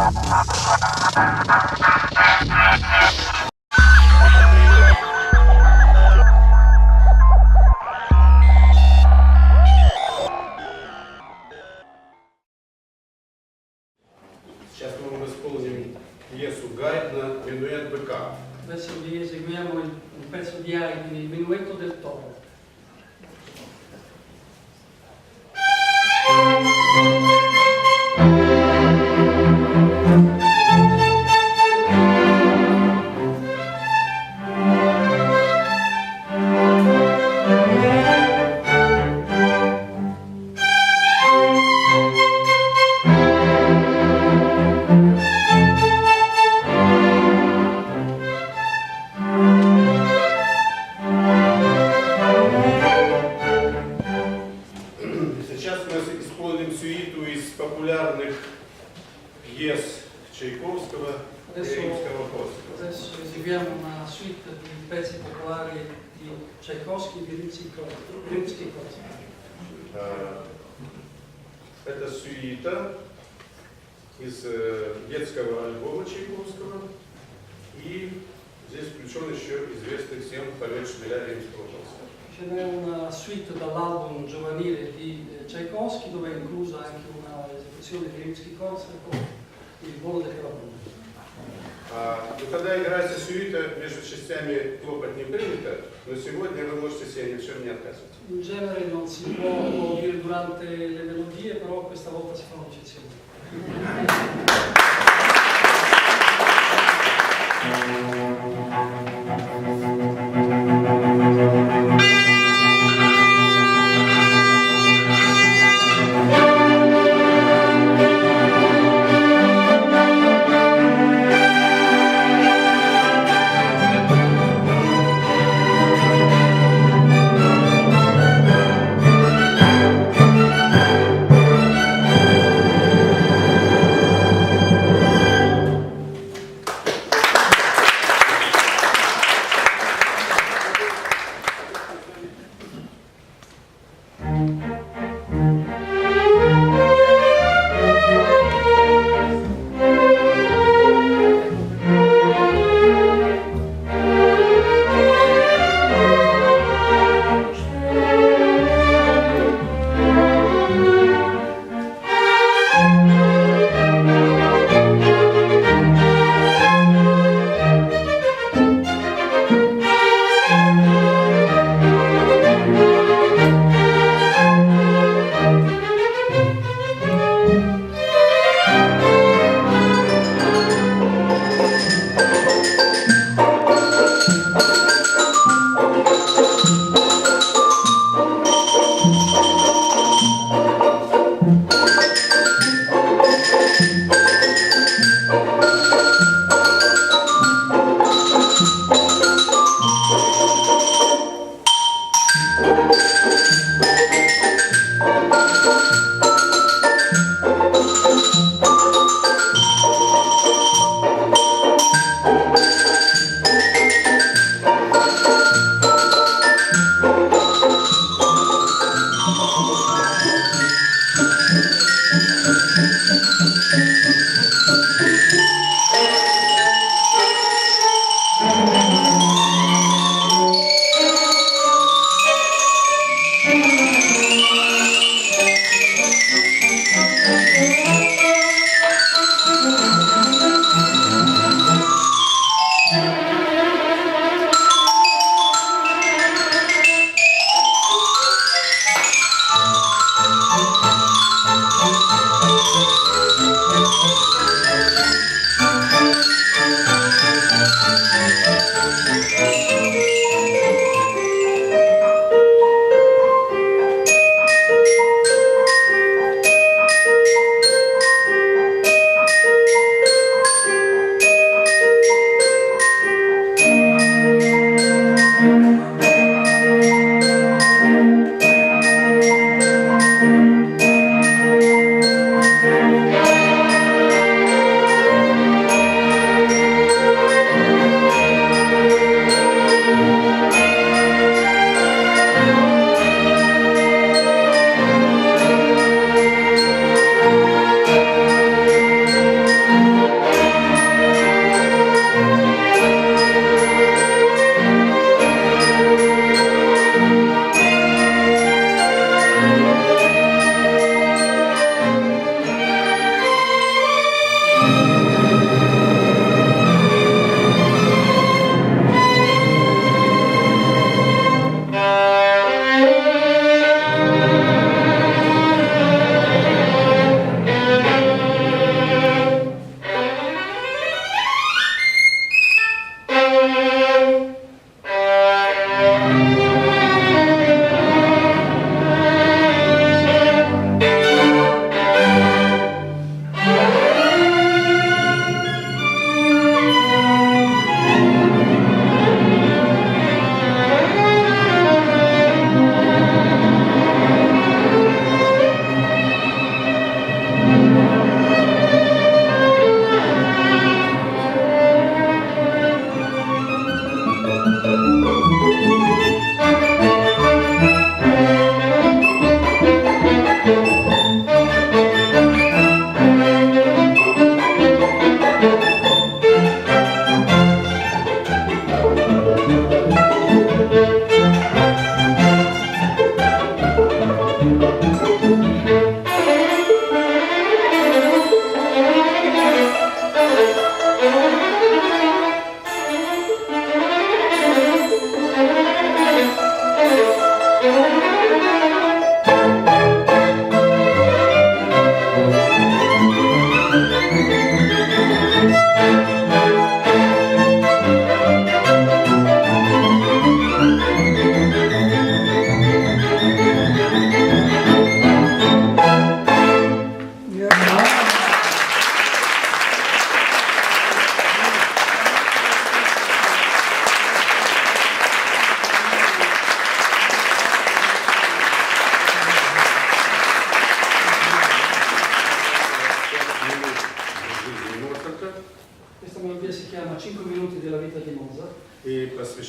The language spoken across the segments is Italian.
Сейчас мы исполним пьесу Гайдна «Минуэт быка». Adesso vi eseguiamo un pezzo di Haydn, il Minuetto del Toro. Популярных пьес Чайковского и Римского-Корсакова. Adesso eseguiamo una suite di pezzi popolari di Tchaikovsky e di Rimsky-Korsakov. Это сюита из детского альбома Чайковского, и здесь включен еще известный всем полет шмеля Римского-Корсакова. Ce n'è una suite dall'album giovanile di Tchaikovsky dove è inclusa anche una esecuzione di Rimsky-Korsakov, Il volo del Corabone. Но когда играется сюита, между частями хлопать не принято, но сегодня вы можете себе ни в чем не отказывать. In genere non si può dire durante le melodie, però questa volta si fa un'eccezione.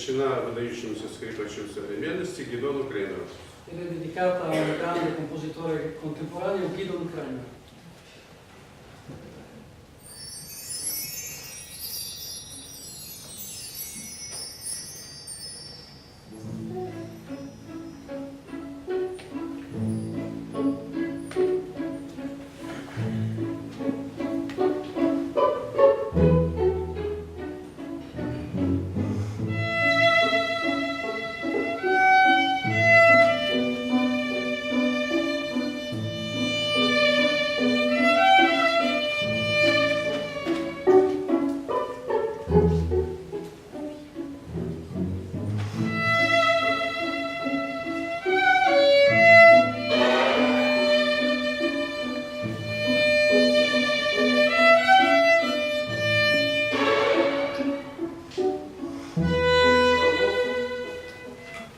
посвящена выдающемуся скрипачу современности Гидону Кремеру. ed è dedicata a un grande compositore contemporaneo, Gidon Kremer.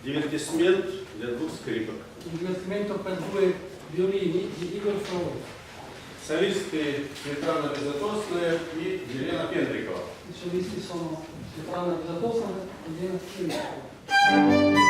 Divertimento для двух скрипок. Un divertimento per due violini di Igor Frolov. Солисты Светлана Безотосная и Елена Пендрикова. I solisti sono Svetlana Bezatosova e Elena Peniskova.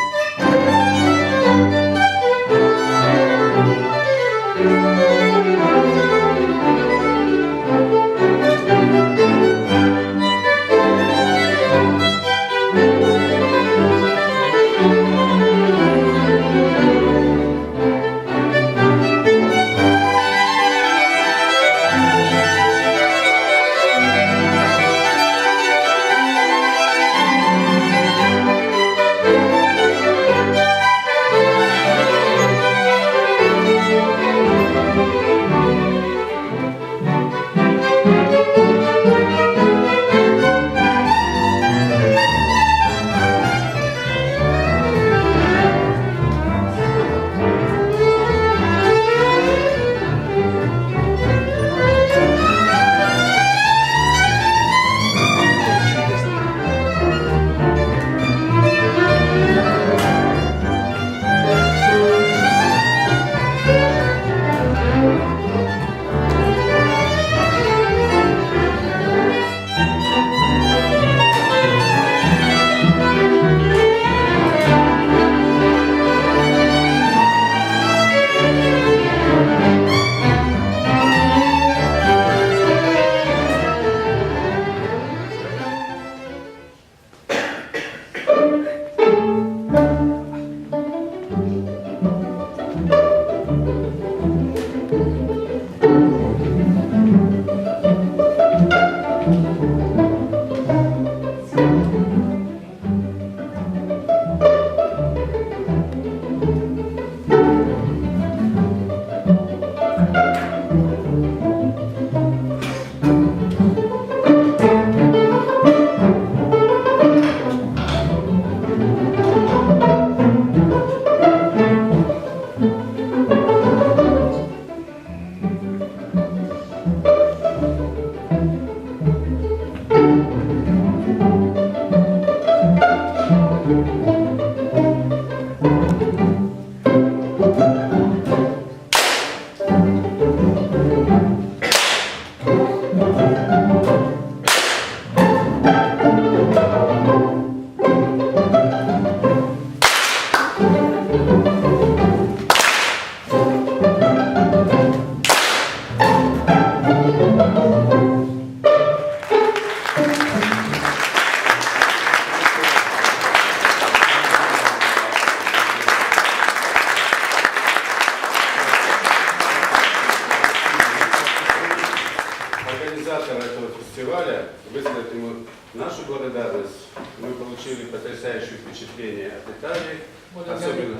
Организатора этого фестиваля, выразить ему нашу благодарность. Мы получили потрясающее впечатление от Италии,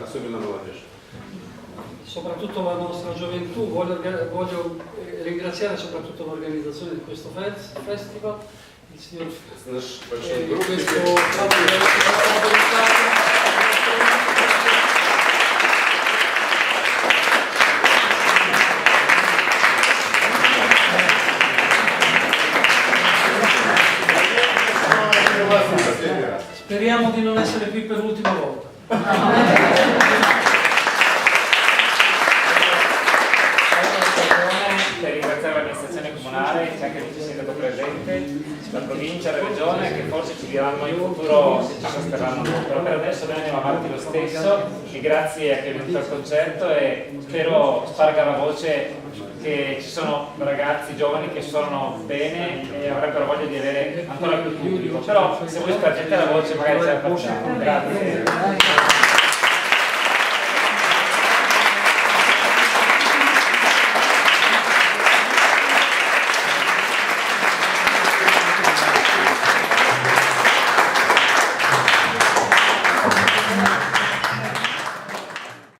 особенно молодежь. Soprattutto la nostra gioventù, voglio ringraziare soprattutto l'organizzazione di questo festival, il signor Наш большой групп. questo capo di responsabilità. Speriamo di non essere qui per l'ultima volta. Per ringraziare l'amministrazione comunale, c'è anche il vice sindaco presente, la provincia, la regione che forse ci seguiranno in futuro se ci sosterranno, però per adesso noi andiamo avanti lo stesso e grazie a chi è venuto al concerto e spero sparga la voce che ci sono ragazzi giovani che suonano bene e avrebbero voglia di avere ancora più pubblico, però se voi spargete la voce magari ce la facciamo. Grazie.